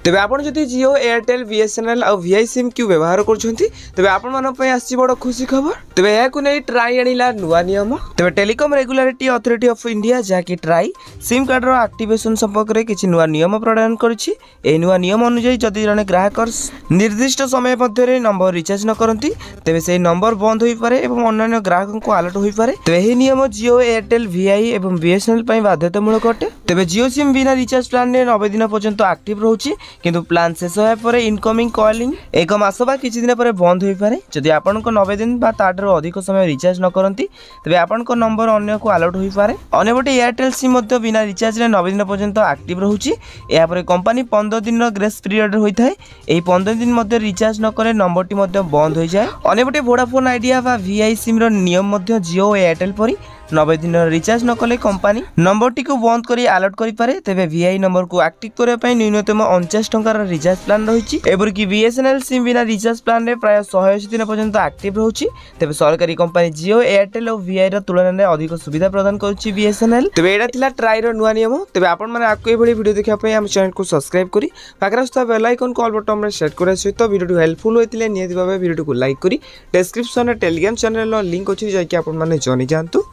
तेबे आपण जदि जियो एयरटेल बीएसएनएल और वीआई सिम क्यू व्यवहार करछंती तेबे आपण मानन पय आसी बड़ खुशी खबर। तेबे या को नै ट्राई आनिला नुवा नियम। तेबे telecom regulatory authority of India जाकी ट्राई सिम कार्ड रो एक्टिवेशन संपर्क रे किछि नुवा नियम प्रदान करछि। ए नुवा नियम अनुसार जदि जने ग्राहक निर्दिष्ट समय मध्य नंबर रिचार्ज न करंती तेबे से नंबर बंद होई पारे एवं अन्य ग्राहक को अलर्ट होई पारे। तेबे एही नियम जियो एयरटेल वीआई एवं बीएसएनएल पय बाध्यतामूलक अटे। तेबे जियो सिम बिना रिचार्ज प्लान ने 90 दिन पर्यंत एक्टिव रहउछि किंतु प्लान शेष होय परे इनकमिंग कॉलिंग एक मास बा किछि दिन परे बंद होई पारे। जदि आपन को 90 दिन बा ताडरो अधिक समय रिचार्ज न करंती तबे आपन को नंबर अन्य को अलर्ट होई पारे। अन्यबटे एयरटेल सिम मध्ये बिना रिचार्ज रे 90 दिन पर्यंत एक्टिव रहउछि। या परे कंपनी 15 दिन रो ग्रेस पीरियड होई थाए। एही 15 दिन मध्ये रिचार्ज न करे नंबरटी मध्ये बंद होई जाय। अन्यबटे वोडाफोन आइडिया बा वीआई सिम रो नियम मध्ये जियो एयरटेल परी 90 दिन रिचार्ज न कले कंपनी नंबरटी को बंद करी अलर्ट करि पारे। तेबे वीआई नंबर को एक्टिव करे पय न्यूनतम 49 टंका रो रिचार्ज प्लान रहिछि। एबर कि बीएसएनएल सिम बिना रिचार्ज प्लान रे प्राय 180 दिन पर्यंत एक्टिव रहउछि। तेबे सरकारी कंपनी जियो एयरटेल और वीआई रो तुलना रे अधिक सुविधा प्रदान करूछि बीएसएनएल। तेबे एडा थिला ट्राई रो नुवा नियम। तेबे आपण माने आको ए भली वीडियो देखिया पय हम चैनल को सब्सक्राइब करी पाखरा स्था बेल आइकन कॉल बटन रे सेट करे सहित वीडियो हेल्पफुल होइतिले नियति भाबे वीडियो को लाइक करी डिस्क्रिप्शन रे टेलीग्राम चैनल रो लिंक अछि जाय कि आपण माने जनि जानतु।